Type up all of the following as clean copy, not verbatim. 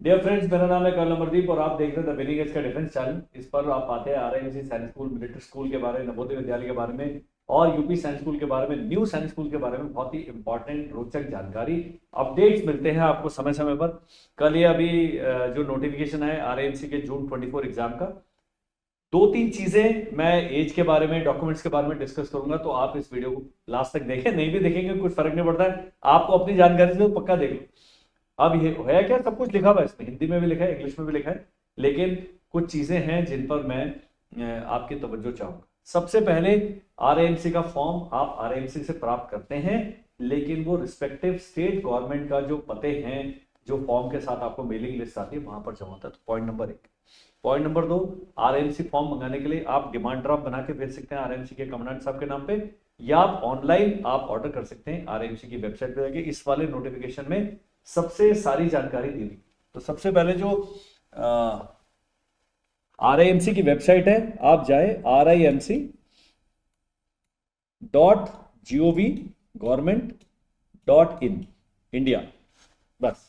Dear friends, मेरा नाम है कर्नल अमरदीप और आप देख रहे हैं द विनिंग एज का डिफेंस चैनल। इस पर आप पाते हैं आरआईएमसी सैनिक स्कूल, मिलिट्री स्कूल के बारे में, नवोदय विद्यालय के बारे में और यूपी सैनिक स्कूल के बारे में, न्यू सैनिक स्कूल के बारे में बहुत ही इंपॉर्टेंट रोचक जानकारी, अपडेट्स मिलते हैं आपको समय समय पर। कल ये अभी जो नोटिफिकेशन है आरआईएमसी के जून 24 एग्जाम का, दो तीन चीजें मैं एज के बारे में, डॉक्यूमेंट्स के बारे में डिस्कस करूंगा, तो आप इस वीडियो को लास्ट तक देखें। नहीं भी देखेंगे कुछ फर्क नहीं पड़ता है, आपको अपनी जानकारी से तो पक्का देख लो। अब ये है क्या, सब कुछ लिखा हुआ है इसमें, हिंदी में भी लिखा है, इंग्लिश में भी लिखा है, लेकिन कुछ चीजें हैं जिन पर मैं आपकी तवज्जो चाहूंगा। सबसे पहले, आरएएमसी का फॉर्म आप आरएएमसी से प्राप्त करते हैं, लेकिन वो रिस्पेक्टिव स्टेट गवर्नमेंट का जो पते हैं, जो फॉर्म के साथ आपको मेलिंग लिस्ट आती है, वहां पर जमा होता है। तो point number 1। Point number 2, RAMC form मंगाने के लिए आप डिमांड ड्राफ्ट बना के भेज सकते हैं आरएएमसी के कमांडेंट साहब के नाम पे, या आप ऑनलाइन आप ऑर्डर कर सकते हैं आरएएमसी की वेबसाइट पे जाके। इस वाले नोटिफिकेशन में सबसे सारी जानकारी दी हुई। तो सबसे पहले जो आरआईएमसी की वेबसाइट है, आप जाए RIMC.gov.government.in इंडिया, बस।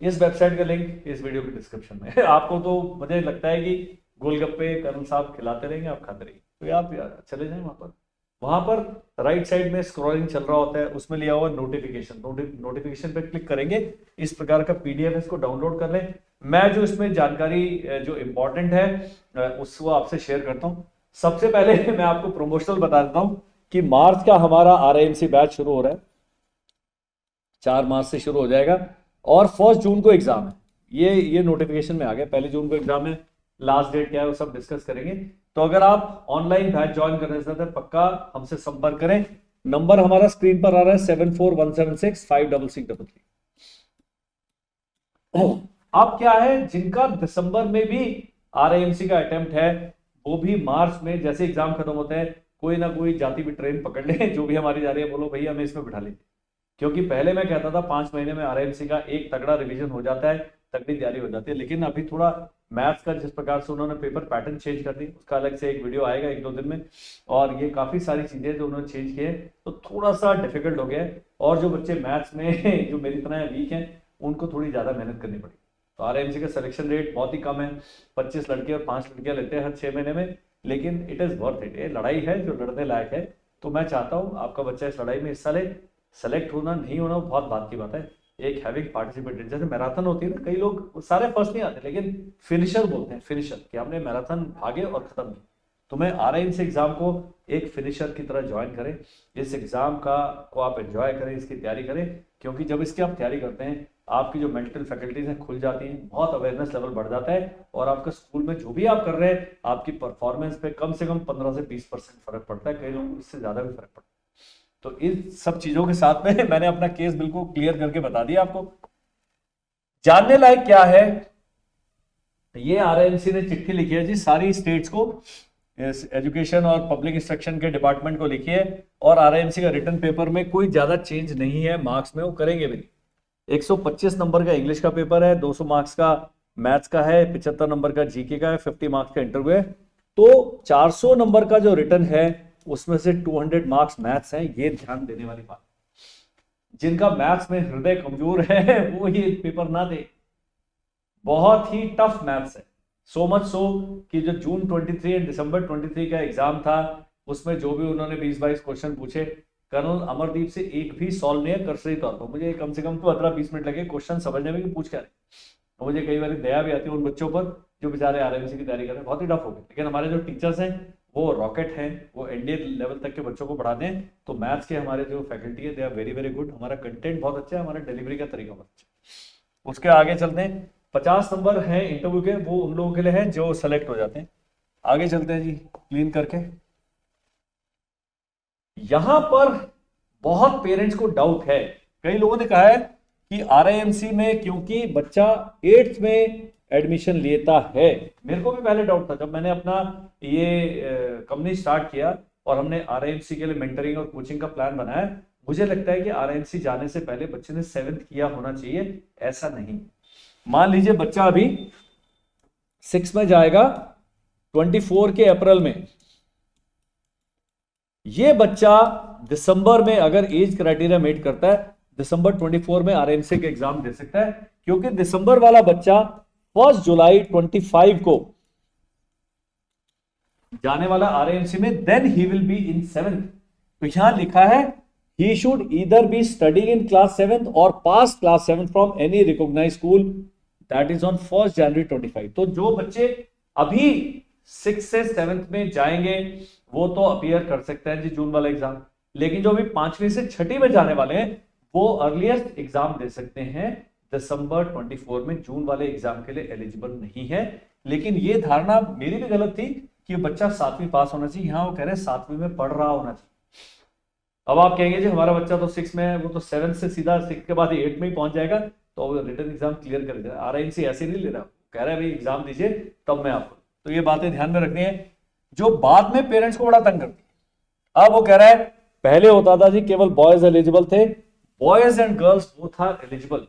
इस वेबसाइट का लिंक इस वीडियो के डिस्क्रिप्शन में है। आपको तो मुझे लगता है कि गोलगप्पे कर्नल साहब खिलाते रहेंगे, आप खाते रहेंगे, तो आप चले जाएं वहां पर राइट साइड में स्क्रॉलिंग चल रहा होता है, उसमें लिया हुआ नोटिफिकेशन, नोटिफिकेशन पे क्लिक करेंगे, इस प्रकार का पीडीएफ इसको डाउनलोड कर लें। मैं जो इसमें जानकारी जो इंपॉर्टेंट है उसको आपसे शेयर करता हूं। सबसे पहले मैं आपको प्रोमोशनल बता देता हूं कि मार्च का हमारा आरआईएमसी बैच शुरू हो रहा है, 4 मार्च से शुरू हो जाएगा और 1 जून को एग्जाम है। ये नोटिफिकेशन में आ गया, 1 जून को एग्जाम है। लास्ट डेट क्या है वो सब डिस्कस करेंगे। तो अगर आप ऑनलाइन बैच ज्वाइन करना चाहते हैं, पक्का हमसे संपर्क करें। नंबर हमारा स्क्रीन पर आ रहा है 7417656633। अब क्या है, जिनका दिसंबर में भी आरआईएमसी का अटेम्प्ट है, वो भी मार्च में जैसे एग्जाम खत्म होते हैं, कोई ना कोई जाती भी ट्रेन पकड़ ले, जो भी हमारी जा रही है, बोलो भैया हमें इसमें बिठा लीजिए। क्योंकि पहले मैं कहता था 5 महीने में आरआईएमसी का एक तगड़ा रिवीजन हो जाता है, तगड़ी तैयारी हो जाती है, लेकिन अभी थोड़ा मैथ्स का जिस प्रकार से उन्होंने पेपर पैटर्न चेंज कर दी, उसका अलग से एक वीडियो आएगा 1-2 दिन में। और ये काफी सारी चीजें जो उन्होंने चेंज किए, तो थोड़ा सा डिफिकल्ट हो गया है। और जो बच्चे मैथ्स में जो मेरी तरह वीक हैं, उनको थोड़ी ज्यादा मेहनत करनी पड़ेगी। तो आरआईएमसी का सिलेक्शन रेट बहुत ही कम है, 25 लड़के और 5 लड़कियां लेते हैं हर 6 महीने में, लेकिन इट इज वर्थ इट। ये लड़ाई है जो लड़ने लायक है। तो मैं चाहता हूँ आपका बच्चा इस लड़ाई में हिस्सा ले। सेलेक्ट होना नहीं होना बहुत बात की बात है, एक हैविंग पार्टिसिपेटेड, जैसे मैराथन होती है ना, कई लोग सारे फर्स्ट नहीं आते, लेकिन फिनिशर बोलते हैं, फिनिशर, कि हमने मैराथन भागे और खत्म किया। तो मैं आरआईएमसी एग्जाम को एक फिनिशर की तरह ज्वाइन करें, इस एग्जाम का को आप एंजॉय करें, इसकी तैयारी करें, क्योंकि जब इसकी आप तैयारी करते हैं, आपकी जो मेंटल फैकल्टीज हैं खुल जाती हैं, बहुत अवेयरनेस लेवल बढ़ जाता है, और आपका स्कूल में जो भी आप कर रहे हैं, आपकी परफॉर्मेंस पे कम से कम 15 से 20% फर्क पड़ता है, कई लोगों को इससे ज्यादा भी फर्क पड़ता है। तो इन सब चीजों के साथ में मैंने अपना केस बिल्कुल क्लियर करके बता दिया आपको। जानने लायक क्या है, ये आरआईएमसी ने चिट्ठी लिखी है जी सारी स्टेट्स को, एजुकेशन और पब्लिक इंस्ट्रक्शन के डिपार्टमेंट को लिखी है, और आरआईएमसी का रिटन पेपर में कोई ज्यादा चेंज नहीं है, मार्क्स में वो करेंगे भी। 125 नंबर का इंग्लिश का पेपर है, 200 मार्क्स का मैथ्स का है, 75 नंबर का जीके का है, 50 मार्क्स का इंटरव्यू है। तो 400 नंबर का जो रिटन है, उसमें से 200 मार्क्स मैथ्स हैं, ये ध्यान देने वाली बात। जिनका मैथ्स में हृदय कमजोर है वो ये पेपर ना दे, बहुत ही टफ मैथ्स है। सो मच सो कि जो जून 23 एंड दिसंबर 23 का एग्जाम था, उसमें जो भी उन्होंने 20-22 क्वेश्चन पूछे, कर्नल अमरदीप से एक भी सॉल्व नहीं है कर्सरी तौर पर। मुझे कम से कम 15-20 मिनट लगे क्वेश्चन समझने में कि पूछ क्या रहे। और मुझे कई बार दया भी आती है उन बच्चों पर जो बेचारे आरआईएमसी की तैयारी कर रहे हैं, बहुत ही टफ हो गए। लेकिन हमारे जो टीचर्स हैं वो रॉकेट हैं, वो एनडीए लेवल तक के बच्चों को पढ़ा दें। तो मैथ्स के हमारे जो फैकल्टी है, they are very very good. हमारा कंटेंट बहुत अच्छा है, हमारा डिलीवरी का तरीका बहुत अच्छा है। उसके आगे चलते हैं, 50 नंबर हैं इंटरव्यू के, वो उन लोगों के लिए हैं जो सेलेक्ट हो जाते हैं। आगे चलते हैं जी, क्लीन करके। यहां पर बहुत पेरेंट्स को डाउट है, कई लोगों ने कहा है कि आरआईएमसी में क्योंकि बच्चा 8th में एडमिशन लेता है। मेरे को भी पहले डाउट था, जब मैंने अपना ये कंपनी स्टार्ट किया और हमने आरआईएमसी के लिए मेंटरिंग और कोचिंग का प्लान बनाया, मुझे लगता है कि आरआईएमसी जाने से पहले बच्चे ने 7th किया होना चाहिए। ऐसा नहीं। मान लीजिए बच्चा अभी 6 में जाएगा 24 के अप्रैल में, ये बच्चा दिसंबर में अगर एज क्राइटेरिया मीट करता है, दिसंबर 24 में आरएमसी का एग्जाम दे सकता है, क्योंकि दिसंबर वाला बच्चा 1 जुलाई 25 को जाने वाला आरएमसी में, then he will be in 7th। तो यहां लिखा है he should either be studying in class 7th और pass class 7th from any recognised school that is on 1 January 25। तो जो बच्चे अभी 6 से 7th में जाएंगे वो तो अपीयर कर सकते हैं जी जून वाला एग्जाम, लेकिन जो अभी 5वीं से 6ठी में जाने वाले हैं वो अर्लीस्ट एग्जाम दे सकते हैं दिसंबर 24 में, जून वाले एग्जाम के लिए एलिजिबल नहीं है। लेकिन ये धारणा मेरी भी गलत थी कि बच्चा 7वीं पास होना चाहिए, यहां वो कह रहे हैं 7वीं में पढ़ रहा होना चाहिए। अब आप कहेंगे जी हमारा बच्चा तो 6 में है, वो तो 7 से सीधा 6 के बाद 8 में ही पहुंच जाएगा, तो रिटर्न एग्जाम क्लियर कर देगा। आरआईएमसी ऐसे नहीं ले रहा, कह रहा है भाई एग्जाम दीजिए तब मैं आपको। तो ये बातें ध्यान में रखनी है जो बाद में पेरेंट्स को बड़ा तंग करती है। अब वो कह रहा है पहले होता था जी केवल बॉयज एलिजिबल थे, boys and girls both are eligible.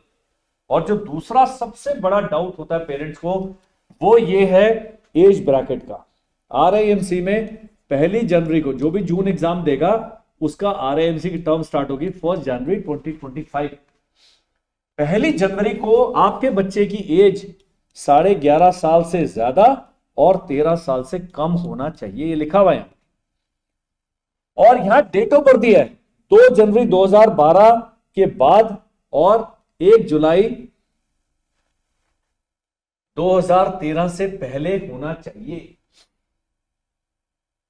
और जो दूसरा सबसे बड़ा डाउट होता है पेरेंट्स को वो ये है एज ब्रैकेट का। आरआईएमसी में 1 जनवरी को जो भी जून एग्जाम देगा उसका आरआईएमसी की टर्म स्टार्ट होगी 1 जनवरी 2025। 1 जनवरी को आपके बच्चे की एज 11.5 साल से ज्यादा और 13 साल से कम होना चाहिए, ये लिखा हुआ है। और यहां डेट ऑफ बर्थ दिया है 2 जनवरी 2012 के बाद और 1 जुलाई 2013 से पहले होना चाहिए।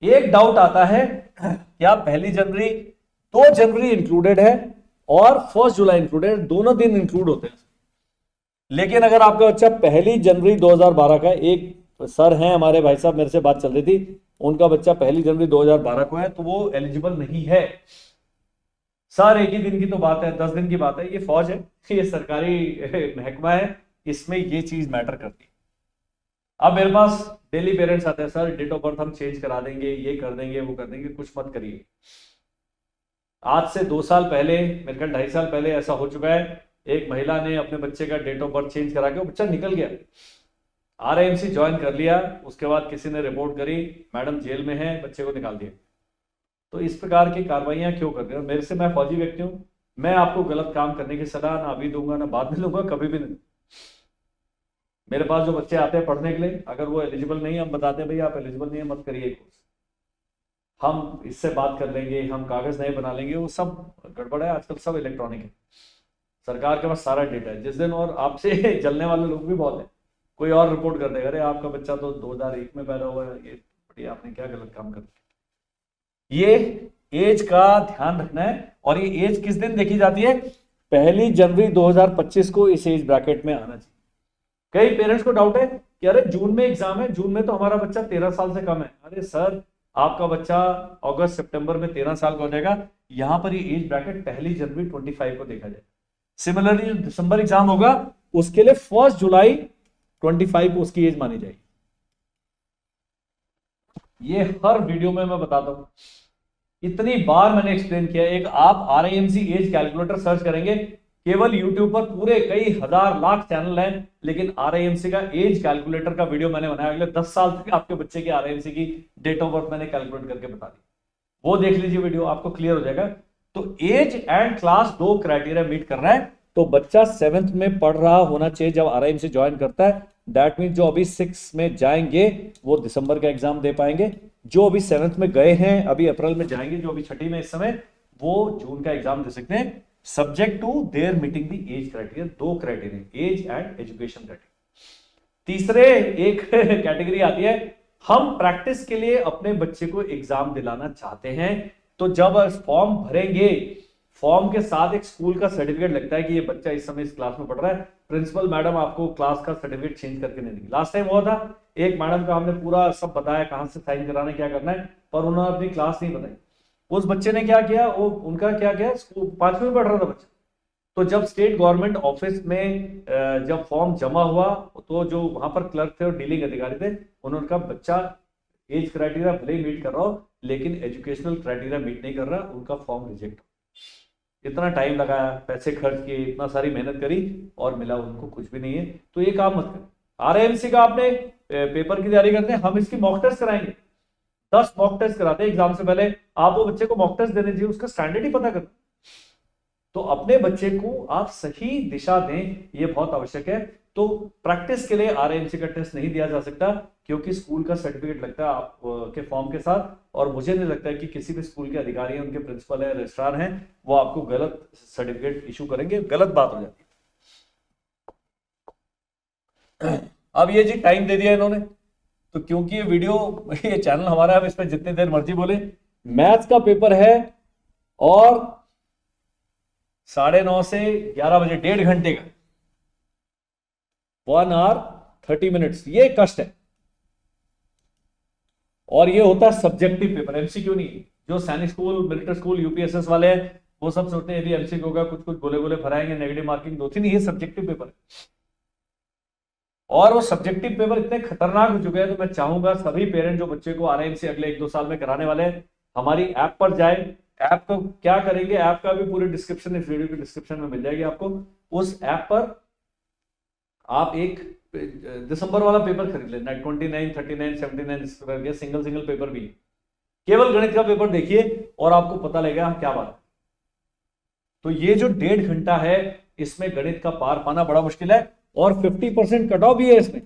एक डाउट आता है क्या 1 जनवरी 2 जनवरी इंक्लूडेड है और 1 जुलाई इंक्लूडेड, दोनों दिन इंक्लूड होते हैं। लेकिन अगर आपका बच्चा 1 जनवरी 2012 का, एक सर हैं हमारे भाई साहब मेरे से बात चल रही थी, उनका बच्चा 1 जनवरी 2012 को है तो वो एलिजिबल नहीं है। सर एक ही दिन की तो बात है, 10 दिन की बात है, ये फौज है, ये सरकारी महकमा है, इसमें ये चीज मैटर करती है। अब मेरे पास डेली पेरेंट्स आते हैं, सर डेट ऑफ बर्थ हम चेंज करा देंगे, ये कर देंगे वो कर देंगे, कुछ मत करिए। आज से 2 साल पहले, मेरे ख्याल 2.5 साल पहले ऐसा हो चुका है, एक महिला ने अपने बच्चे का डेट ऑफ बर्थ चेंज करा के वो बच्चा निकल गया, आरआईएमसी ज्वाइन कर लिया, उसके बाद किसी ने रिपोर्ट करी, मैडम जेल में है, बच्चे को निकाल दिया। तो इस प्रकार की कार्रवाइयां क्यों करते हैं? मेरे से, मैं फौजी व्यक्ति हूं, मैं आपको गलत काम करने की सलाह ना अभी दूंगा ना बाद में दूंगा, कभी भी नहीं। मेरे पास जो बच्चे आते हैं पढ़ने के लिए, अगर वो एलिजिबल नहीं है हम बताते हैं भाई आप एलिजिबल नहीं है मत करिए कोर्स, हम इससे बात कर लेंगे, हम कागज नए बना लेंगे, वो सब गड़बड़ है। आजकल सब इलेक्ट्रॉनिक है, सरकार के पास सारा डेटा है। जिस दिन, और आपसे जलने वाले लोग भी बहुत है, कोई और रिपोर्ट कर देगा अरे आपका बच्चा तो 2001 में पैदा हुआ है, ये बढ़िया आपने क्या गलत काम कर दिया। ये एज का ध्यान रखना है। और ये एज किस दिन देखी जाती है? 1 जनवरी 2025 को इस एज ब्रैकेट में आना चाहिए। कई पेरेंट्स को डाउट है कि अरे जून में एग्जाम है, जून में तो हमारा बच्चा 13 साल से कम है। अरे सर आपका बच्चा अगस्त सितंबर में 13 साल का हो जाएगा, यहां पर ये एज ब्रैकेट 1 जनवरी 25 को देखा जाए। सिमिलरली जो दिसंबर एग्जाम होगा उसके लिए 1 जुलाई 25 को उसकी एज मानी जाएगी। ये हर वीडियो में मैं बताता हूं, इतनी बार मैंने एक्सप्लेन किया। एक आप आरआईएमसी एज कैलकुलेटर सर्च करेंगे, केवल यूट्यूब पर पूरे कई हजार लाख चैनल हैं, लेकिन आरआईएमसी का एज कैलकुलेटर का वीडियो मैंने बनाया, अगले 10 साल तक आपके बच्चे की आरआईएमसी की डेट ऑफ बर्थ मैंने कैलकुलेट करके बता दी, वो देख लीजिए वीडियो, आपको क्लियर हो जाएगा। तो age and class 2 criteria meet कर रहा है तो बच्चा 7th में पढ़ रहा होना चाहिए जब आरआईएमसी ज्वाइन करता है। दैट मीन जो अभी 6 में जाएंगे वो दिसंबर का एग्जाम दे पाएंगे, जो अभी 7th में गए हैं अभी अप्रैल में जाएंगे, जो अभी 6ठी में इस समय, वो जून का एग्जाम दे सकते हैं, subject to their meeting the age criteria. 2 criteria, age and education criteria. तीसरे एक कैटेगरी आती है, हम प्रैक्टिस के लिए अपने बच्चे को एग्जाम दिलाना चाहते हैं, तो जब फॉर्म भरेंगे फॉर्म के साथ एक स्कूल का सर्टिफिकेट लगता है कि ये बच्चा इस समय इस क्लास में पढ़ रहा है, प्रिंसिपल मैडम आपको क्लास का सर्टिफिकेट चेंज करके नहीं देगी। लास्ट टाइम हुआ था, एक मैडम का हमने पूरा सब बताया कहां से साइन कराना क्या करना है, पर उन्होंने अपनी क्लास नहीं बताई। उस बच्चे ने क्या किया, वो उनका क्या किया, स्कूल 5वीं में पढ़ रहा था बच्चा, तो जब स्टेट गवर्नमेंट ऑफिस में जब फॉर्म जमा हुआ तो जो वहां पर क्लर्क थे और डीलिंग अधिकारी थे, उन्होंने कहा बच्चा एज क्राइटेरिया भले ही मीट कर रहा हो लेकिन एजुकेशनल क्राइटेरिया मीट नहीं कर रहा, उनका फॉर्म रिजेक्ट। इतना टाइम लगाया, पैसे खर्च किए, इतना सारी मेहनत करी और मिला उनको कुछ भी नहीं है। तो ये काम मत करें। आरआईएमसी का आपने पेपर की तैयारी करते हैं, हम इसकी मॉक टेस्ट कराएंगे, 10 मॉक टेस्ट कराते हैं एग्जाम से पहले, आप वो बच्चे को मॉक टेस्ट देने चाहिए, उसका स्टैंडर्ड ही पता कर। तो अपने बच्चे को आप सही दिशा दें, ये बहुत आवश्यक है। तो प्रैक्टिस के लिए आरएएमसी का टेस्ट नहीं दिया जा सकता, क्योंकि स्कूल का सर्टिफिकेट लगता है आपके फॉर्म के साथ, और मुझे नहीं लगता है कि किसी भी स्कूल के अधिकारी, उनके प्रिंसिपल है, रजिस्ट्रार हैं, वो आपको गलत सर्टिफिकेट इशू करेंगे, गलत बात हो जाती है। अब ये जी टाइम दे दिया इन्होंने, तो क्योंकि ये वीडियो, ये चैनल हमारा है, इस पर जितनी देर मर्जी बोले। मैथ्स का पेपर है और 9:30 से 11 बजे, 1.5 घंटे का, 1 hour 30 minutes, ये कष्ट है। और ये होता है सब्जेक्टिव पेपर, एमसीक्यू नहीं। जो सैनिक स्कूल, मिलिट्री स्कूल, यूपीएसएस वाले हैं, वो सब सोचते हैं यदि एमसीक्यू होगा, कुछ कुछ गोले गोले भराएंगे, नेगेटिव मार्किंग 2-3, ये सब्जेक्टिव पेपर है। और वो सब्जेक्टिव पेपर इतने खतरनाक हो चुके हैं, तो मैं चाहूंगा सभी पेरेंट जो बच्चे को आरएएमसी अगले 1-2 साल में कराने वाले हैं, हमारी ऐप पर जाए। ऐप को क्या करेंगे, ऐप का भी पूरी डिस्क्रिप्शन इस वीडियो के डिस्क्रिप्शन में मिल जाएगी आपको। उस ऐप पर आप एक दिसंबर वाला पेपर खरीद लेना, 29, 39, 79 इस तरह के सिंगल पेपर भी, केवल गणित का पेपर देखिए और आपको पता लगेगा क्या बात है। तो ये जो 1.5 घंटा है, इसमें गणित का पार पाना बड़ा मुश्किल है, और 50% कट ऑफ भी है इसमें।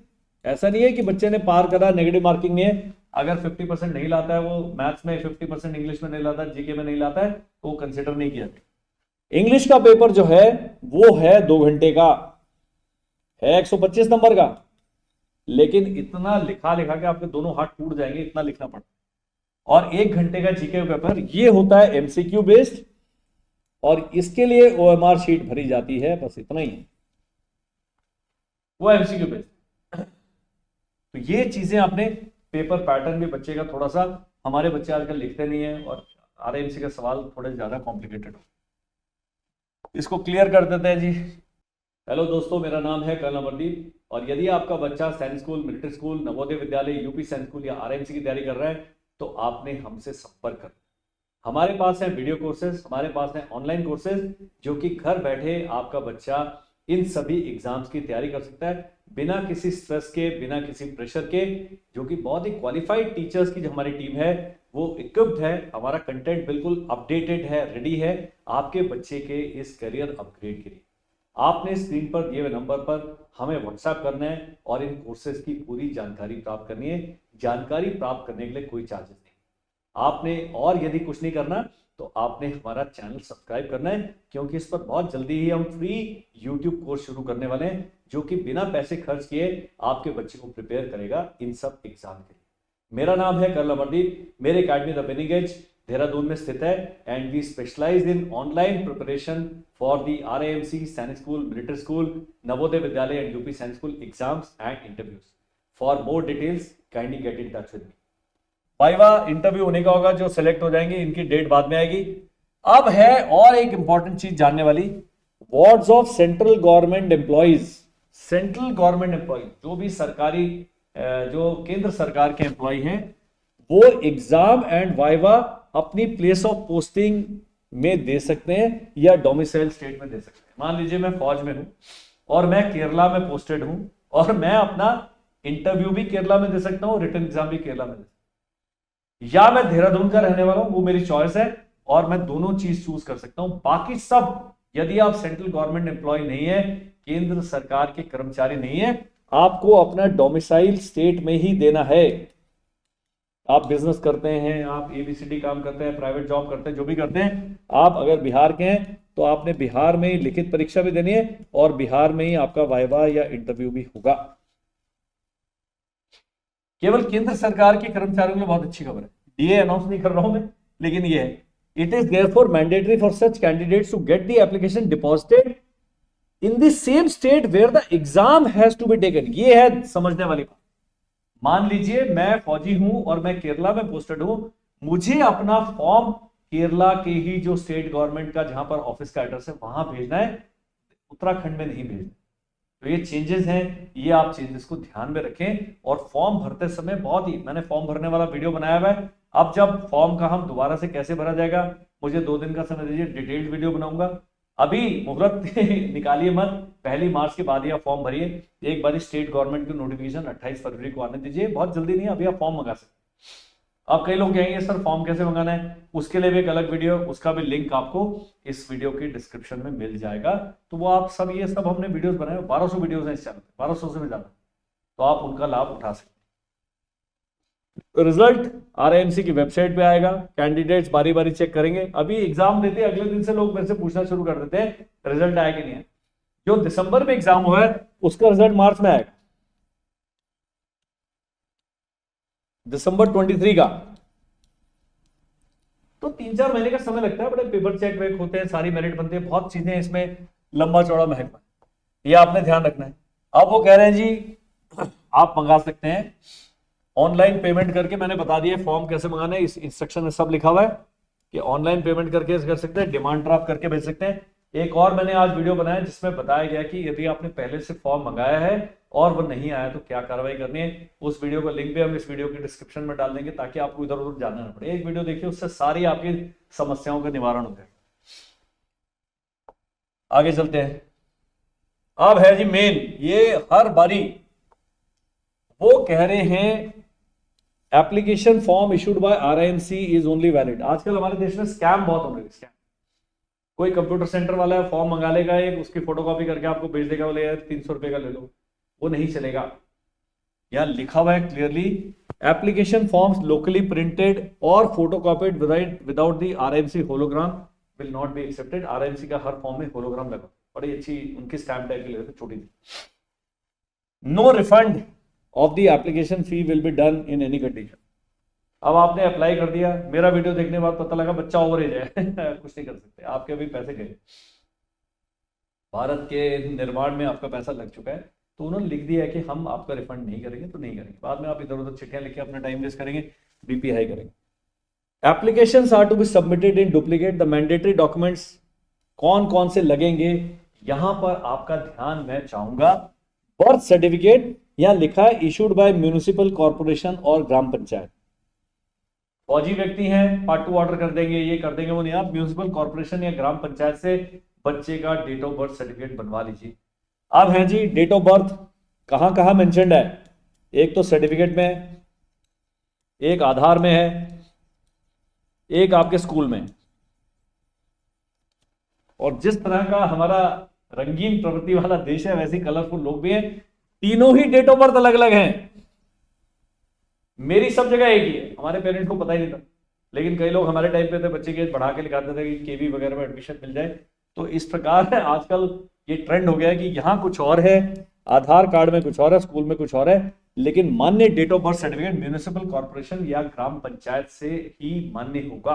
ऐसा नहीं है कि बच्चे ने पार करा, नेगेटिव मार्किंग नहीं है। अगर 50% नहीं लाता है, वो मैथ्स में 50%, इंग्लिश में नहीं लाता, जीके में नहीं लाता है, तो वो कंसिडर नहीं किया। इंग्लिश का पेपर जो है वो है 2 घंटे का, है 125 नंबर का, लेकिन इतना लिखा के आपके दोनों हाथ टूट जाएंगे, इतना लिखना पड़ता। और 1 घंटे का जीके पेपर, ये होता है एमसीक्यू बेस्ड, और इसके लिए ओएमआर शीट भरी जाती है, बस इतना ही है, वो एमसीक्यू बेस्ड। तो ये चीजें आपने, पेपर पैटर्न भी बच्चे का थोड़ा सा, हमारे बच्चे आजकल लिखते नहीं है, और आरएएमसी का सवाल थोड़े ज्यादा कॉम्प्लिकेटेड हो, इसको क्लियर कर देते हैं जी। हेलो दोस्तों, मेरा नाम है कर्नल अमरदीप, और यदि आपका बच्चा सैनिक स्कूल, मिलिट्री स्कूल, नवोदय विद्यालय, यूपी सैनिक स्कूल या आरएएमसी की तैयारी कर रहा है, तो आपने हमसे संपर्क करना। हमारे पास है वीडियो कोर्सेज, हमारे पास है ऑनलाइन कोर्सेज, जो कि घर बैठे आपका बच्चा इन सभी एग्जाम्स की तैयारी कर सकता है, बिना किसी स्ट्रेस के, बिना किसी प्रेशर के, जो कि बहुत ही क्वालिफाइड टीचर्स की जो हमारी टीम है वो इक्विप्ड है। हमारा कंटेंट बिल्कुल अपडेटेड है, रेडी है आपके बच्चे के इस करियर अपग्रेड के लिए। आपने स्क्रीन पर दिए हुए नंबर पर हमें व्हाट्सएप करना है और इन कोर्सेज की पूरी जानकारी प्राप्त करनी है। जानकारी प्राप्त करने के लिए कोई चार्जेस नहीं आपने, और यदि कुछ नहीं करना तो आपने हमारा चैनल सब्सक्राइब करना है, क्योंकि इस पर बहुत जल्दी ही हम फ्री यूट्यूब कोर्स शुरू करने वाले हैं, जो कि बिना पैसे खर्च किए आपके बच्चे को प्रिपेयर करेगा इन सब एग्जाम के लिए। मेरा नाम है कर्नल अमरदीप, मेरे academy the winning edge Dehradun में स्थित है, and we specialise in online preparation for the RAMC, Sainik school, military school, Navodaya Vidyalaya and UP Sainik school exams and interviews. For more details kindly get in touch with me. Viva interview होने का होगा, जो select हो जाएंगे इनकी डेट बाद में आएगी। अब है और एक इंपॉर्टेंट चीज जानने वाली, wards of central government employees. Central government employee, जो भी सरकारी, जो केंद्र सरकार के एम्प्लॉय हैं, वो एग्जाम एंड वाइवा अपनी प्लेस ऑफ पोस्टिंग में दे सकते हैं या डोमिसाइल स्टेट में दे सकते हैं। मान लीजिए मैं फौज में हूं और मैं केरला में पोस्टेड हूं, और मैं अपना इंटरव्यू भी केरला में दे सकता हूं, रिटन एग्जाम भी केरला में दे सकता हूं, या मैं देहरादून का रहने वाला हूं, वो मेरी चॉइस है, और मैं दोनों चीज चूज कर सकता हूं। बाकी सब, यदि आप सेंट्रल गवर्नमेंट एम्प्लॉय नहीं है, केंद्र सरकार के कर्मचारी नहीं है, आपको अपना डोमिसाइल स्टेट में ही देना है। आप बिजनेस करते हैं, आप एबीसीडी काम करते हैं, प्राइवेट जॉब करते हैं, जो भी करते हैं, आप अगर बिहार के हैं तो आपने बिहार में ही लिखित परीक्षा भी देनी है, और बिहार में ही आपका वाइवा या इंटरव्यू भी होगा। केवल केंद्र सरकार के कर्मचारियों के लिए बहुत अच्छी खबर है, डीए अनाउंस नहीं कर रहा हूं मैं, लेकिन ये है, it is therefore mandatory for such candidates to get the application deposited in the same state where the exam has to be taken. ये है समझने वाली बात। मान लीजिए मैं फौजी हूं और मैं केरला में पोस्टेड हूं, मुझे अपना फॉर्म केरला के ही जो स्टेट गवर्नमेंट का जहां पर ऑफिस का एड्रेस है वहां भेजना है, उत्तराखंड में नहीं भेजना। तो ये चेंजेस हैं, ये आप चेंजेस को ध्यान में रखें। और फॉर्म भरते समय बहुत ही, मैंने फॉर्म भरने वाला वीडियो बनाया हुआ है। अब जब फॉर्म का हम दोबारा से कैसे भरा जाएगा, मुझे 2 दिन का समय दीजिए, डिटेल्ड वीडियो बनाऊंगा। अभी मुहूर्त निकालिए मत, 1 मार्च के बाद ही आप फॉर्म भरिए। एक बार स्टेट गवर्नमेंट की नोटिफिकेशन 28 फरवरी को आने दीजिए, बहुत जल्दी नहीं, अभी आप फॉर्म मंगा सकते। अब कई लोग कहेंगे सर फॉर्म कैसे मंगाना है, उसके लिए भी एक अलग वीडियो, उसका भी लिंक आपको इस वीडियो की डिस्क्रिप्शन में मिल जाएगा। तो वो आप सब, ये सब हमने वीडियोस बनाए, 1200 वीडियोस हैं इस चैनल पे, 1200 से भी ज्यादा, तो आप उनका लाभ उठा सकते हैं। रिजल्ट आरआईएमसी की वेबसाइट पे आएगा, कैंडिडेट्स बारी बारी चेक करेंगे। अभी एग्जाम देते अगले दिन से लोग मेरे से पूछना शुरू कर देते हैं रिजल्ट आया कि नहीं है। जो दिसंबर में एग्जाम हुआ है उसका रिजल्ट मार्च में आएगा, दिसंबर 23 का। तो 3-4 महीने का समय लगता है, बड़े पेपर चेक वेक होते हैं, सारी मेरिट बनती है, बहुत चीजें इसमें लंबा चौड़ा महकमा है, ये आपने ध्यान रखना है। अब वो कह रहे हैं जी आप मंगा सकते हैं ऑनलाइन पेमेंट करके, मैंने बता दिया फॉर्म कैसे मंगाना है, इस इंस्ट्रक्शन में सब लिखा हुआ है कि ऑनलाइन पेमेंट करके कर सकते हैं, डिमांड ड्राफ्ट करके भेज सकते हैं। एक और मैंने आज वीडियो बनाया जिसमें बताया गया कि यदि आपने पहले से फॉर्म मंगाया है और वो नहीं आया तो क्या कार्रवाई करनी है। उस वीडियो का लिंक भी हम इस वीडियो के डिस्क्रिप्शन में डाल देंगे ताकि आपको इधर उधर जाना ना पड़े। एक वीडियो देखिए, उससे सारी आपकी समस्याओं का निवारण हो जाएगा। आगे चलते हैं। अब है जी मेन, ये हर बारी वो कह रहे हैं application form issued by RIMC is only valid. आजकल हमारे देश में स्कैम बहुत हो रहे हैं। स्कैम, कोई कंप्यूटर सेंटर वाला है, फॉर्म मंगा लेगा एक, उसकी फोटोकॉपी करके आपको भेज देगा, बोले यार 300 रुपए का ले लो, वो नहीं चलेगा। यहां लिखा हुआ है clearly, application forms locally printed और photocopied without the RIMC hologram will not be accepted. RIMC का हर फॉर्म में होलोग्राम लगा, बड़ी अच्छी उनकी स्टैम्प टाइप की लगी, छोटी सी। No refund of the application fee will be done in any condition. अब आपने अप्लाई कर दिया, मेरा वीडियो देखने के बाद पता लगा बच्चा ओवर एज है कुछ नहीं कर सकते, आपके अभी पैसे गए, भारत के निर्माण में आपका पैसा लग चुका है, तो उन्होंने लिख दिया है कि हम आपका रिफंड नहीं करेंगे तो नहीं करेंगे। बाद में आप इधर उधर चिट्ठियां लिख के अपना टाइम वेस्ट करेंगे, बीपी हाई करेंगे। Applications are to be submitted in duplicate the mandatory documents. कौन कौन से लगेंगे यहां पर आपका ध्यान मैं चाहूंगा। बर्थ सर्टिफिकेट, यहां लिखा है इशूड बाय म्यूनिसिपल कॉर्पोरेशन और ग्राम पंचायत। फौजी व्यक्ति हैं, पार्ट 2 ऑर्डर कर देंगे, ये कर देंगे, वो नहीं, आप म्यूनिसिपल कॉर्पोरेशन या ग्राम पंचायत से बच्चे का डेट ऑफ बर्थ सर्टिफिकेट बनवा लीजिए। अब है जी डेट ऑफ बर्थ कहां कहां मेंशन्ड है, एक तो सर्टिफिकेट में है, एक आधार में है, एक आपके स्कूल में। और जिस तरह का हमारा रंगीन प्रवृत्ति वाला देश है वैसे कलरफुल लोग भी हैं, तीनों ही डेट ऑफ बर्थ अलग अलग हैं। मेरी सब जगह एक ही है, हमारे पेरेंट्स को पता ही नहीं था, लेकिन कई लोग हमारे टाइम पे थे बच्चे की एज बढ़ा के लिखाते थे कि केवी वगैरह में एडमिशन मिल जाए। तो इस प्रकार है आजकल ये ट्रेंड हो गया है कि यहां कुछ और है, आधार कार्ड में कुछ और है, स्कूल में कुछ और है, लेकिन मान्य date of birth certificate municipal corporation या ग्राम पंचायत से ही मान्य होगा।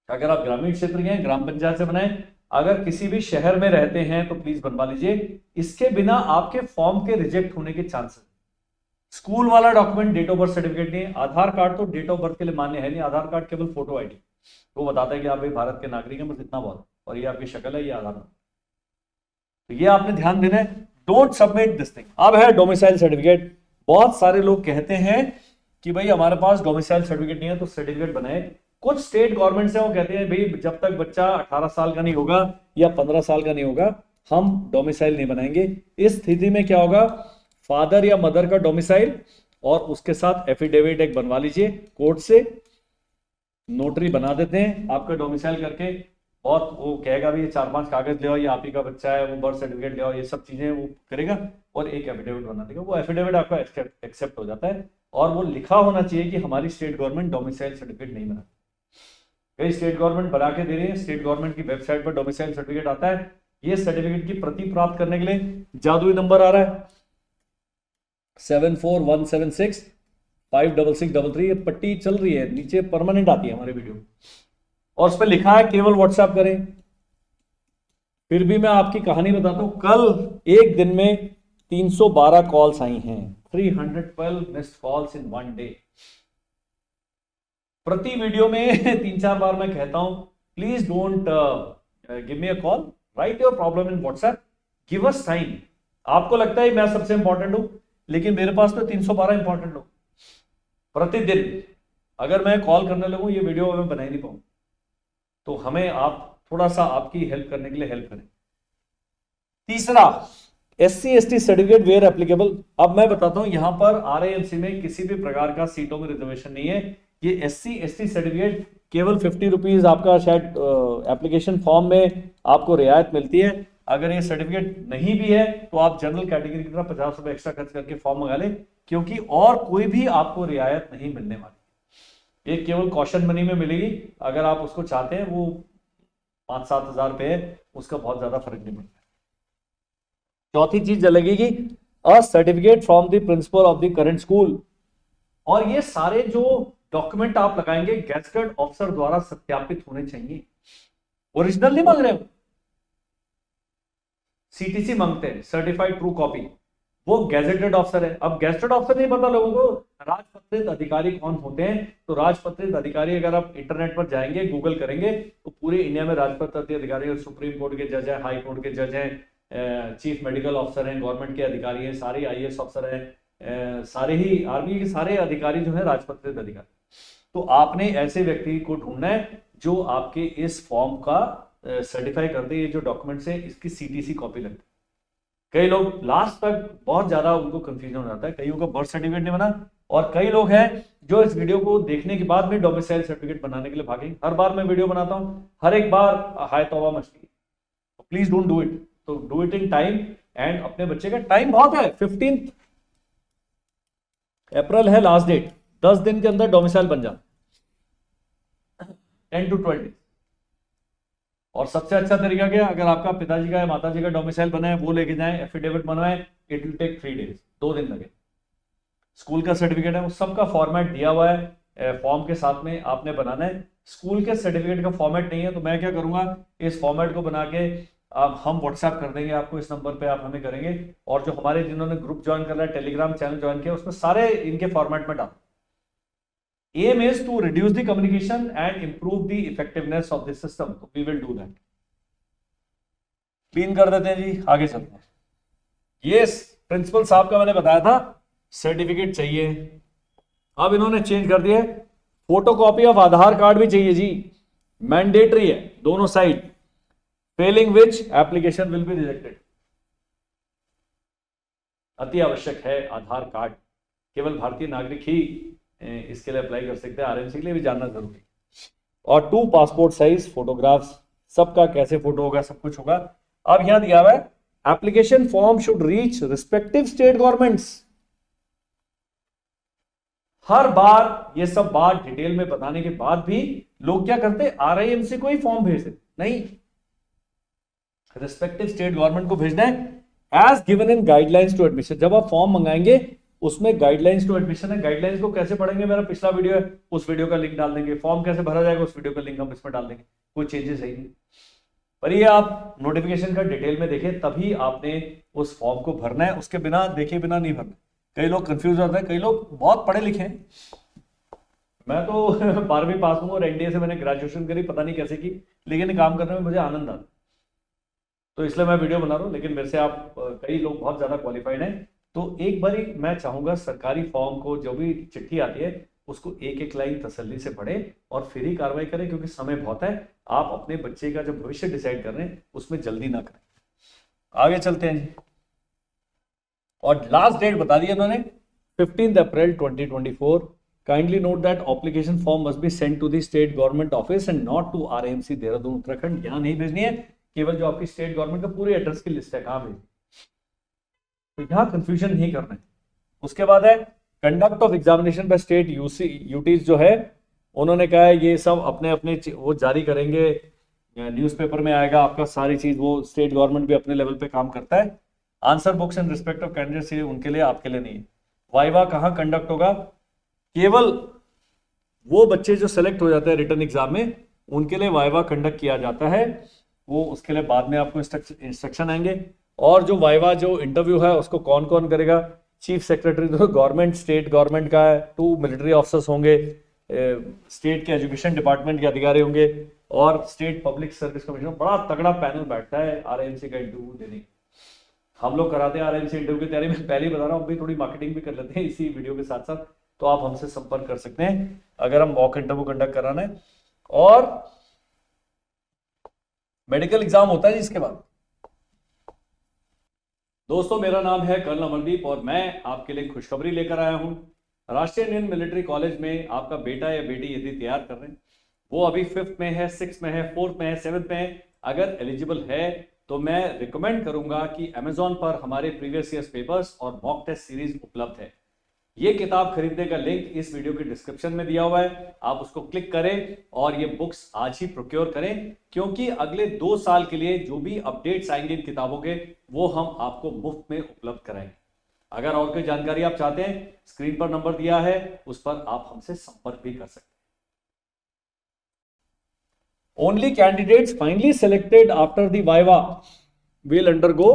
अगर आप ग्रामीण क्षेत्र के हैं ग्राम पंचायत से बनाए, अगर किसी भी शहर में रहते हैं तो प्लीज बनवा लीजिए, इसके बिना आपके फॉर्म के रिजेक्ट होने के चांसेस। स्कूल वाला document date of birth certificate नहीं, आधार कार्ड तो डेट ऑफ बर्थ के लिए मान्य है नहीं, आधार कार्ड केवल फोटो आईडी, वो बताता है कि आप भाई भारत के नागरिक हैं, बस इतना बहुत, और ये आपकी शक्ल है, ये आधार। तो ये आपने ध्यान देना है, डोंट सबमिट दिस थिंग। अब है डोमिसाइल सर्टिफिकेट। बहुत सारे लोग कहते हैं कि भाई हमारे पास डोमिसाइल सर्टिफिकेट नहीं है तो सर्टिफिकेट बनाए। कुछ स्टेट गवर्नमेंट है वो कहते हैं भाई जब तक बच्चा 18 साल का नहीं होगा या 15 साल का नहीं होगा हम डोमिसाइल नहीं बनाएंगे। इस स्थिति में क्या होगा, फादर या मदर का डोमिसाइल और उसके साथ एफिडेविट एक बनवा लीजिए कोर्ट से, नोटरी बना देते हैं आपका डोमिसाइल करके, और वो कहेगा भी ये 4-5 कागज ले आओ, ये आप ही का बच्चा है, वो बर्थ सर्टिफिकेट ले आओ, ये सब चीजें वो करेगा और एक एफिडेविट बना देगा। वो एफिडेविट आपका एक्सेप्ट हो जाता है और वो लिखा होना चाहिए कि हमारी स्टेट गवर्नमेंट डोमिसाइल सर्टिफिकेट नहीं बना। कई स्टेट गवर्नमेंट बना के दे रही है, स्टेट गवर्नमेंट की वेबसाइट पर डोमिसाइल सर्टिफिकेट आता है। ये सर्टिफिकेट की प्रति प्राप्त करने के लिए जादुई नंबर आ रहा है 7417656633, ये पट्टी चल रही है नीचे, परमानेंट आती है हमारे वीडियो, और उस पर लिखा है केवल व्हाट्सएप करें। फिर भी मैं आपकी कहानी बताता हूं, कल एक दिन में 312 कॉल्स आई हैं, 312 missed calls in one day. प्रति वीडियो में 3-4 बार मैं कहता हूं please don't give me a call, right your problem in WhatsApp, give us time. आपको लगता है मैं सबसे इंपॉर्टेंट हूं, लेकिन मेरे पास तो 312 इंपॉर्टेंट लोग प्रतिदिन, अगर मैं कॉल करने लगूं ये वीडियो मैं बना ही नहीं पाऊं। तो हमें आप थोड़ा सा आपकी हेल्प करने के लिए हेल्प करें। तीसरा, SC/ST सर्टिफिकेट वेयर एप्लीकेबल। अब मैं बताता हूं, यहां पर RIMC में किसी भी प्रकार का सीटों में रिजर्वेशन नहीं है। ये SC/ST सर्टिफिकेट केवल 50 रुपीज आपका शायद एप्लीकेशन फॉर्म में आपको रियायत मिलती है। अगर ये सर्टिफिकेट नहीं भी है तो आप जनरल कैटेगरी की तरह 50 रुपए एक्स्ट्रा खर्च करके फॉर्म मंगा लें, क्योंकि और कोई भी आपको रियायत नहीं मिलने वाली। ये केवल कॉशन मनी में मिलेगी। अगर आप उसको चाहते हैं, वो 5-7 हजार रुपए है, उसका बहुत ज्यादा फर्क नहीं पड़ता। चौथी चीज लगेगी a certificate from the principle of the current school. और ये सारे जो डॉक्यूमेंट आप लगाएंगे गेजेटेड ऑफिसर द्वारा सत्यापित होने चाहिए। ओरिजिनल नहीं मांग रहे हो, CTC मांगते हैं, सर्टिफाइड ट्रू कॉपी। वो गैजेटेड ऑफिसर है। अब गैजेटेड ऑफिसर नहीं पता लोगों को राजपत्रित अधिकारी कौन होते हैं। तो राजपत्रित अधिकारी, अगर आप इंटरनेट पर जाएंगे, गूगल करेंगे, तो पूरे इंडिया में राजपत्रित अधिकारी सुप्रीम कोर्ट के जज हैं, हाई कोर्ट के जज हैं, चीफ मेडिकल ऑफिसर हैं, गवर्नमेंट के अधिकारी हैं, सारे IAS ऑफिसर हैं, सारे ही आर्मी के सारे अधिकारी जो है राजपत्रित अधिकारी। तो आपने ऐसे व्यक्ति को ढूंढना है जो आपके इस फॉर्म का सर्टिफाई कर दे। ये जो डॉक्यूमेंट्स है इसकी CTC कॉपी लगती है। कई लोग लास्ट तक बहुत ज्यादा उनको कंफ्यूजन हो जाता है, कईयों का बर्थ सर्टिफिकेट नहीं बना, और कई लोग हैं जो इस वीडियो को देखने के बाद में डोमिसाइल सर्टिफिकेट बनाने के लिए भागेंगे। हर बार मैं वीडियो बनाता हूं, हर एक बार हाय तौबा मचती है। Please don't do it. तो do it in time. And अपने बच्चे का टाइम बहुत है, 15 अप्रैल है लास्ट डेट। 10 दिन के अंदर डोमिसाइल बन जा, 10 to 12 days। और सबसे अच्छा तरीका क्या, अगर आपका पिताजी का या माताजी का डोमिसाइल बना है, वो लेके जाएं, एफिडेविट बनवाएं, इट विल टेक 3 days, 2 दिन लगे। स्कूल का सर्टिफिकेट है, वो सबका फॉर्मेट दिया हुआ है फॉर्म के साथ में, आपने बनाना है। स्कूल के सर्टिफिकेट का फॉर्मेट नहीं है तो मैं क्या करूंगा, इस फॉर्मेट को बना के हम व्हाट्सएप कर देंगे आपको, इस नंबर पे आप हमें करेंगे। और जो हमारे जिन्होंने ग्रुप ज्वाइन कर रहा है, टेलीग्राम चैनल ज्वाइन किया, उसमें सारे इनके फॉर्मेट में डाल। Aim is to reduce the communication and improve the effectiveness of the system. तो we will do that. Clean कर देते हैं जी, आगे चलते हैं। ये प्रिंसिपल साहब का मैंने बताया था सर्टिफिकेट चाहिए, अब इन्होंने चेंज कर दिया, फोटोकॉपी ऑफ आधार कार्ड भी चाहिए जी, मैंडेटरी है दोनों side. Fehling which application will be rejected. अति आवश्यक है आधार कार्ड, केवल भारतीय नागरिक ही इसके लिए अप्लाई कर सकते हैं, RMC के लिए भी जानना जरूरी। और 2 पासपोर्ट साइज फोटोग्राफ्स, सबका कैसे फोटो होगा, सब कुछ होगा। अब यहां दिया हुआ है application form should reach respective state governments. हर बार ये सब बात डिटेल में बताने के बाद भी लोग क्या करते, RIMC को ही फॉर्म भेजते नहीं, रिस्पेक्टिव स्टेट गवर्नमेंट को भेजना है as given in guidelines to admission. जब आप फॉर्म मंगाएंगे उसमें गाइडलाइंस टू एडमिशन है। गाइडलाइंस को कैसे पढ़ेंगे, मेरा पिछला वीडियो है, उस वीडियो का लिंक डाल देंगे। फॉर्म कैसे भरा जाएगा, उस वीडियो का लिंक हम इसमें डाल देंगे। कोई चेंजेस है नहीं, पर ये आप नोटिफिकेशन का डिटेल में देखें, तभी आपने उस फॉर्म को भरना है, उसके बिना देखे बिना नहीं भरना। कई लोग कंफ्यूज होते हैं, कई लोग बहुत पढ़े लिखे हैं। मैं तो 12वीं पास हूँ और NDA से मैंने ग्रेजुएशन करी, पता नहीं कैसे की, लेकिन काम करने में मुझे आनंद आता, तो इसलिए मैं वीडियो बना रहा हूँ। लेकिन मेरे से आप कई लोग बहुत ज्यादा क्वालिफाइड हैं, तो एक बार मैं चाहूंगा सरकारी फॉर्म को, जो भी चिट्ठी आती है, उसको एक एक लाइन तसल्ली से पढ़े और फिर ही कार्रवाई करें, क्योंकि समय बहुत है। आप अपने बच्चे का जो भविष्य डिसाइड कर रहे हैं उसमें जल्दी ना करें। आगे चलते हैं जी। और लास्ट डेट बता दी इन्होंने 15 April 2024। Kindly note that application form must be sent to the state government office and not to RIMC Dehradun Uttarakhand. यहां नहीं भेजनी है, केवल जो आपकी स्टेट गवर्नमेंट का पूरे एड्रेस की लिस्ट है, कहां भेजनी, तो यहां कंफ्यूजन नहीं करना है। उसके बाद है conduct of examination by state UTs जो है, उन्होंने कहा है ये सब अपने अपने वो जारी करेंगे, न्यूज़पेपर में आएगा आपका सारी चीज। वो स्टेट गवर्नमेंट भी अपने लेवल पे काम करता है। Answer books and respect of candidates उनके लिए, आपके लिए नहीं है। वाइवा कहाँ कंडक्ट होगा, केवल वो बच्चे जो सेलेक्ट हो जाते हैं रिटर्न एग्जाम में, उनके लिए वाइवा कंडक्ट किया जाता है। वो उसके लिए बाद में आपको इंस्ट्रक्शन आएंगे। और जो वाइवा जो इंटरव्यू है उसको कौन कौन करेगा, चीफ सेक्रेटरी तो गवर्नमेंट स्टेट गवर्नमेंट का है, 2 मिलिट्री ऑफिसर्स होंगे, स्टेट के एजुकेशन डिपार्टमेंट के अधिकारी होंगे, और स्टेट पब्लिक सर्विस कमीशन। बड़ा तगड़ा पैनल बैठता है RIMC का इंटरव्यू देने। हम लोग कराते हैं RIMC इंटरव्यू की तैयारी, मैं पहले ही बता रहा हूँ, अभी थोड़ी मार्केटिंग भी कर लेते हैं इसी वीडियो के साथ साथ। तो आप हमसे संपर्क कर सकते हैं अगर हम मॉक इंटरव्यू कंडक्ट कराना है। और मेडिकल एग्जाम होता है जी इसके बाद दोस्तों, मेरा नाम है कर्नल अमरदीप और मैं आपके लिए खुशखबरी लेकर आया हूं। राष्ट्रीय इंडियन मिलिट्री कॉलेज में आपका बेटा या बेटी यदि तैयार कर रहे हैं, वो अभी 5th में है, 6th में है, 4th में है, 7th में है, अगर एलिजिबल है तो मैं रिकमेंड करूंगा कि अमेजॉन पर हमारे प्रीवियस ईयर्स पेपर्स और मॉक टेस्ट सीरीज उपलब्ध है। ये किताब खरीदने का लिंक इस वीडियो के डिस्क्रिप्शन में दिया हुआ है, आप उसको क्लिक करें और ये बुक्स आज ही प्रोक्योर करें, क्योंकि अगले 2 साल के लिए जो भी अपडेट्स आएंगे इन किताबों के वो हम आपको मुफ्त में उपलब्ध कराएंगे। अगर और कोई जानकारी आप चाहते हैं, स्क्रीन पर नंबर दिया है, उस पर आप हमसे संपर्क भी कर सकते हैं। Only candidates finally selected after the viva will undergo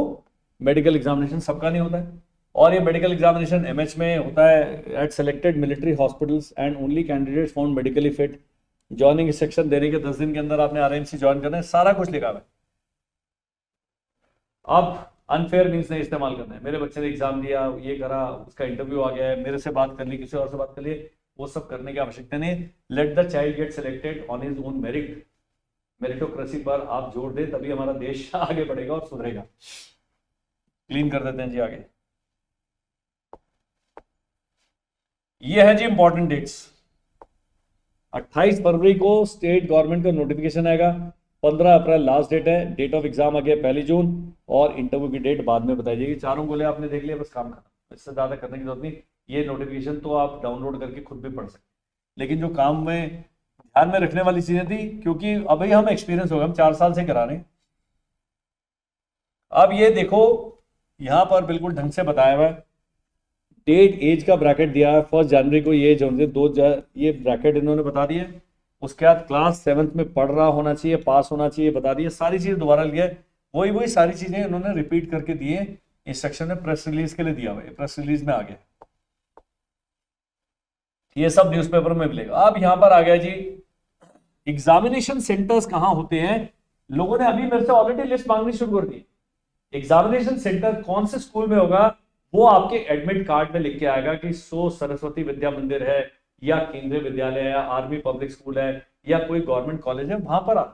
medical examination। सबका नहीं होता है, और ये मेडिकल एग्जामिनेशन एमएच में होता है at selected military hospitals and only candidates found medically fit. Joining instruction देने के 10 दिन के अंदर आपने आरएमसी ज्वाइन करना है, सारा कुछ लिखा हुआ है। अब अनफेयर मीन्स नहीं इस्तेमाल करना है। मेरे बच्चे ने एग्जाम दिया, ये करा, उसका इंटरव्यू आ गया है, मेरे से बात कर ली, किसी और से बात कर ली, वो सब करने की आवश्यकता नहीं। Let the child get selected on his own merit. Meritocracy पर आप जोर दें, तभी हमारा देश आगे बढ़ेगा और सुधरेगा। क्लीन कर देते हैं जी आगे। ये है जी इंपॉर्टेंट डेट्स। 28 फरवरी को स्टेट गवर्नमेंट का नोटिफिकेशन आएगा, 15 अप्रैल लास्ट डेट है, डेट ऑफ एग्जाम आ गया 1 जून, और इंटरव्यू की डेट बाद में बताई जाएगी। चारों गोले आपने देख लिया, बस काम खत्म, इससे ज्यादा करने की जरूरत नहीं। ये नोटिफिकेशन तो आप डाउनलोड करके खुद भी पढ़ सकते हैं, लेकिन जो काम में ध्यान में रखने वाली चीजें थी, क्योंकि अभी हम एक्सपीरियंस हो गए, हम 4 साल से करा रहे हैं। अब ये देखो, यहां पर बिल्कुल ढंग से बताया हुआ है, डेट एज का ब्रैकेट दिया है। 1 जनवरी को ये जो ये ब्रैकेट इन्होंने बता दिया। उसके बाद क्लास 7th में पढ़ रहा होना चाहिए, पास होना चाहिए, बता दिया। सारी चीजें दोबारा लिया, वही सारी चीजें इन्होंने रिपीट करके दिए। इंस्ट्रक्शन में प्रेस रिलीज के लिए दिया हुआ है, प्रेस रिलीज में आ गया, ये सब न्यूज़पेपर में मिलेगा। अब यहां पर आ गया जी, एग्जामिनेशन सेंटर्स कहां होते हैं। लोगों ने अभी मेरे से ऑलरेडी लिस्ट मांगनी शुरू कर दी। एग्जामिनेशन सेंटर कौन से स्कूल में होगा, वो आपके एडमिट कार्ड में लिख के आएगा कि सो सरस्वती विद्या मंदिर है, या केंद्रीय विद्यालय है, या आर्मी पब्लिक स्कूल है, या कोई गवर्नमेंट कॉलेज है, वहां पर आ।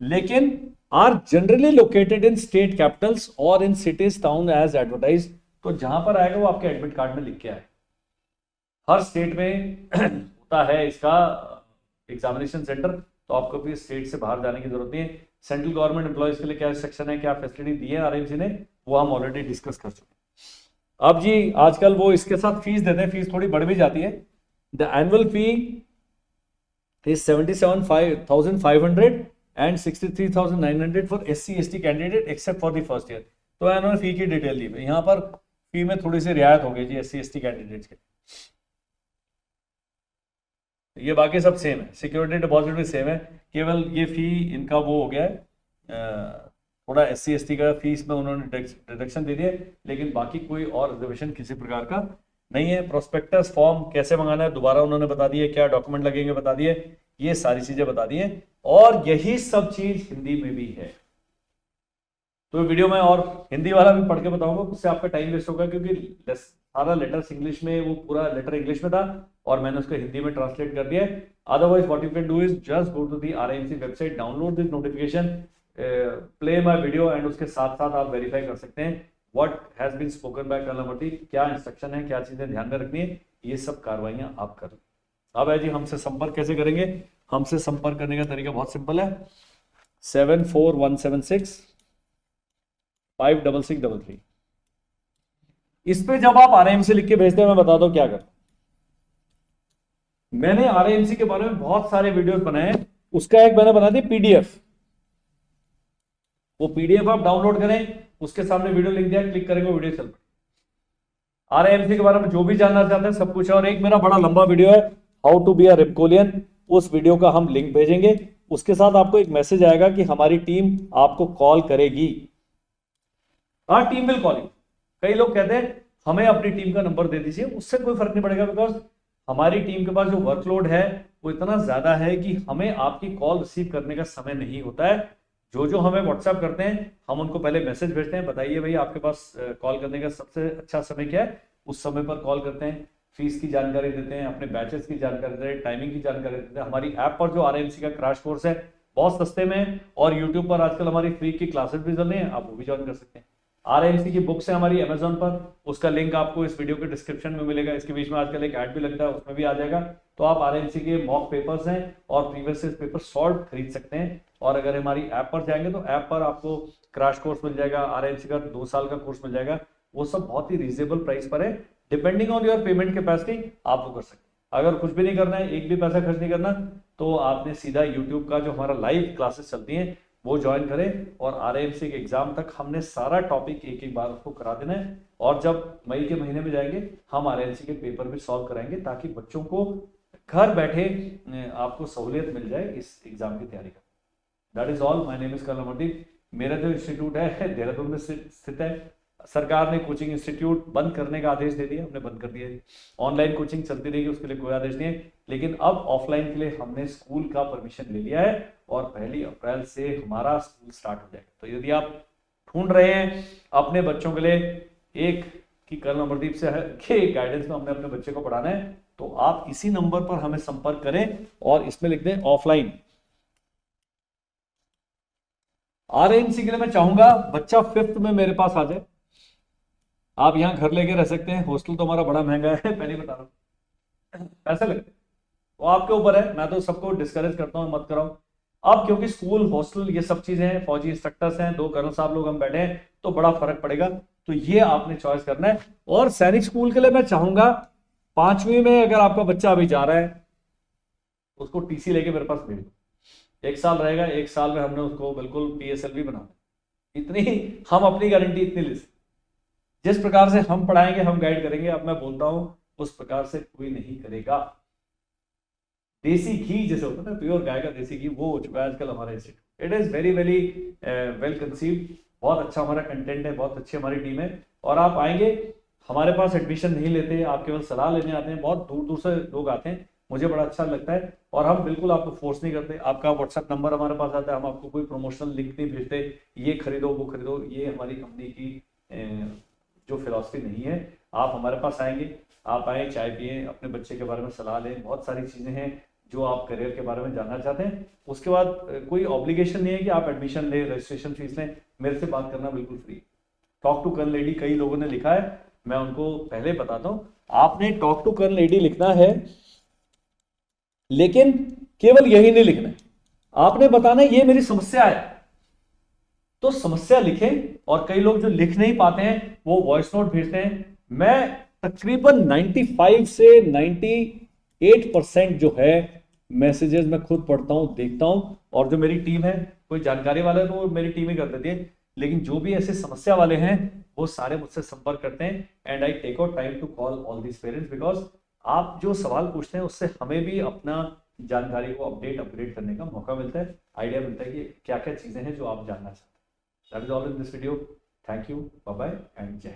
लेकिन are generally located in state capitals और in cities town as advertise. तो जहां पर आएगा वो आपके एडमिट कार्ड में लिख के आएगा। हर स्टेट में होता है इसका एग्जामिनेशन सेंटर, तो आपको भी स्टेट से बाहर जाने की जरूरत नहीं है। सेंट्रल गवर्नमेंट एम्प्लॉयज के लिए क्या सेक्शन है, क्या फैसिलिटी दी है आरएमसी ने, वो हम ऑलरेडी डिस्कस कर चुके हैं। अब जी आजकल वो इसके साथ फीस देते हैं, फीस थोड़ी बढ़ भी जाती है। The annual fee is 77,500 and 63,900 for SC/ST candidate except for the first year. तो एनुअल फी की डिटेल दी है यहाँ पर। फी में थोड़ी सी रियायत हो गई जी SC/ST कैंडिडेट्स के। ये बाकी सब सेम है, सिक्योरिटी डिपॉजिट भी सेम है, केवल ये फी इनका वो हो गया है, थोड़ा SC/ST का फीस में उन्होंने डिडक्शन दे दिया, लेकिन बाकी कोई और रिजर्वेशन किसी प्रकार का नहीं है। प्रोस्पेक्टस फॉर्म कैसे मंगाना है दोबारा उन्होंने बता दिए, क्या डॉक्यूमेंट लगेंगे बता दिए, ये सारी चीजें बता दिए, और यही सब चीज हिंदी में भी है। तो वीडियो में और हिंदी वाला भी पढ़ के बताऊंगा, उससे आपका टाइम वेस्ट होगा, क्योंकि सारा लेटर्स इंग्लिश में, वो पूरा लेटर इंग्लिश में था और मैंने उसको हिंदी में ट्रांसलेट कर दिया है। Otherwise what you can do is just go to the RMC website, download this notification, play my video, and उसके साथ साथ आप वेरीफाई कर सकते हैं what has been spoken by colonel Amardeep, क्या इंस्ट्रक्शन है, क्या चीजें ध्यान में रखनी है, ये सब कार्रवाइयां आप कर। अब है जी, हमसे संपर्क कैसे करेंगे। हमसे संपर्क करने का तरीका बहुत सिंपल है, 74176 56633। इस पे जब आप आरएमसी लिख के भेजते हैं, मैं बता दो क्या कर। मैंने आरएमसी के बारे में बहुत सारे वीडियोस बनाए हैं, उसका एक मैंने बना दिया PDF। वो PDF आप डाउनलोड करें, उसके सामने वीडियो लिंक दिया, क्लिक करेंगे वीडियो चल पड़ेगी। आरएमसी के बारे में जो भी जानना चाहते हैं सब कुछ है। और एक मेरा बड़ा लंबा वीडियो है, हाउ टू बी अ रिपकोलियन, उस वीडियो का हम लिंक भेजेंगे। उसके साथ आपको एक मैसेज आएगा कि हमारी टीम आपको कॉल करेगी। हाँ, टीम विल कॉल यू। कई लोग कहते हैं हमें अपनी टीम का नंबर दे दीजिए, उससे कोई फर्क नहीं पड़ेगा, बिकॉज हमारी टीम के पास जो वर्कलोड है वो इतना ज्यादा है कि हमें आपकी कॉल रिसीव करने का समय नहीं होता है। जो हमें व्हाट्सएप करते हैं, हम उनको पहले मैसेज भेजते हैं, बताइए भाई आपके पास कॉल करने का सबसे अच्छा समय क्या है, उस समय पर कॉल करते हैं। फीस की जानकारी देते हैं, अपने बैचेस की जानकारी देते हैं, टाइमिंग की जानकारी देते हैं। हमारी ऐप पर जो आरएमसी का क्रैश कोर्स है बहुत सस्ते में, और यूट्यूब पर आजकल हमारी फ्री की क्लासेस भी चल रही हैं, आप वो भी ज्वाइन कर सकते हैं। आरएमसी की बुक्स है हमारी अमेजोन पर, उसका लिंक आपको इस वीडियो के डिस्क्रिप्शन में मिलेगा। इसके बीच में आजकल एक ऐड भी लगता है, उसमें भी आ जाएगा। तो आप आरएमसी के मॉक पेपर्स हैं और प्रीवियस पेपर सॉल्व खरीद सकते हैं। और अगर हमारी ऐप पर जाएंगे तो ऐप पर आपको क्रैश कोर्स मिल जाएगा, आरएमसी का 2 साल का कोर्स मिल जाएगा। वो सब बहुत ही रीजनेबल प्राइस पर है। Depending on your payment capacity आप वो कर सकते हैं। अगर कुछ भी नहीं करना है, एक भी पैसा खर्च नहीं करना, तो आपने सीधा यूट्यूब का जो हमारा लाइव क्लासेस चलती हैं वो ज्वाइन करें। और आरएमसी के एग्जाम तक हमने सारा टॉपिक एक एक बार उसको करा देना है। और जब मई के महीने में जाएंगे हम आरएमसी के पेपर भी सॉल्व कराएंगे, ताकि बच्चों को घर बैठे आपको सहूलियत मिल जाए इस एग्जाम की तैयारी का। That is all. My name is colonel Amardeep. मेरा जो इंस्टीट्यूट है देहरादून में स्थित है। सरकार ने कोचिंग इंस्टीट्यूट बंद करने का आदेश दे दिया, हमने बंद कर दिया है। ऑनलाइन कोचिंग चलती रहेगी, उसके लिए कोई आदेश नहीं है। लेकिन अब ऑफलाइन के लिए हमने स्कूल का परमिशन ले लिया है और 1 अप्रैल से हमारा स्कूल स्टार्ट हो जाएगा। तो यदि आप ढूंढ रहे हैं अपने बच्चों के लिए एक कि कर्नल अमरदीप से के गाइडेंस में हमने अपने बच्चे को पढ़ाना है, तो आप इसी नंबर पर हमें संपर्क करें और इसमें लिख दें ऑफलाइन। आरएमसी के लिए मैं चाहूंगा बच्चा 5th में मेरे पास आ जाए। आप यहाँ घर लेके रह सकते हैं, हॉस्टल तो हमारा बड़ा महंगा है, पहले ही बता रहा हूँ, पैसे लगते हैं। वो आपके ऊपर है, मैं तो सबको डिस्करेज करता हूँ मत कराओ। अब क्योंकि स्कूल हॉस्टल ये सब चीजें हैं, फौजी इंस्ट्रक्टर्स हैं, 2 कर्नल साहब लोग हम बैठे हैं, तो बड़ा फर्क पड़ेगा। तो ये आपने चॉइस करना है। और सैनिक स्कूल के लिए मैं चाहूंगा 5वीं में अगर आपका बच्चा अभी जा रहा है, उसको टीसी लेके मेरे पास भेज दो। 1 साल रहेगा, 1 साल में हमने उसको बिल्कुल PSLV बना, इतनी हम अपनी गारंटी इतनी ले सकते। जिस प्रकार से हम पढ़ाएंगे, हम गाइड करेंगे, अब मैं बोलता हूं उस प्रकार से कोई नहीं करेगा। देसी घी जैसे होता है ना, प्योर गाय का देसी घी, वो हो चुका है आजकल हमारा institute. It is very very well conceived. बहुत अच्छा हमारा कंटेंट है, बहुत अच्छी हमारी टीम है। और आप आएंगे, हमारे पास एडमिशन नहीं लेते, आप केवल सलाह लेने आते हैं। बहुत दूर दूर से लोग आते हैं, मुझे बड़ा अच्छा लगता है। और हम बिल्कुल आपको फोर्स नहीं करते। आपका व्हाट्सएप नंबर हमारे पास आता है, हम आपको कोई प्रमोशनल लिंक नहीं भेजते, ये खरीदो वो खरीदो। ये हमारी कंपनी की जो फिलॉसफी नहीं है। आप हमारे पास आएंगे, आप आए, चाय पिए, अपने बच्चे के बारे में सलाह लें। बहुत सारी चीज़ें हैं जो आप करियर के बारे में जानना चाहते हैं। उसके बाद कोई ऑब्लिगेशन नहीं है कि आप एडमिशन लें, रजिस्ट्रेशन फीस लें। मेरे से बात करना बिल्कुल फ्री। टॉक टू कर्नल लेडी कई लोगों ने लिखा है, मैं उनको पहले बताता हूँ। आपने टॉक टू कर्नल लेडी लिखना है, लेकिन केवल यही नहीं लिखना है, आपने बताना है ये मेरी समस्या है। तो समस्या लिखें। और कई लोग जो लिख नहीं पाते हैं वो वॉइस नोट भेजते हैं। मैं तकरीबन 95 से 98% जो है मैसेजेस मैं खुद पढ़ता हूं, देखता हूं। और जो मेरी टीम है, कोई जानकारी वाला है तो वो मेरी टीम ही कर देती है। लेकिन जो भी ऐसे समस्या वाले हैं वो सारे मुझसे संपर्क करते हैं। And I take out time to call all these parents, because आप जो सवाल पूछते हैं उससे हमें भी अपना जानकारी को अपग्रेड करने का मौका मिलता है, आइडिया मिलता है कि क्या क्या चीजें हैं जो आप जानना चाहते हैं। That is all in this video. Thank you. Bye bye and jai.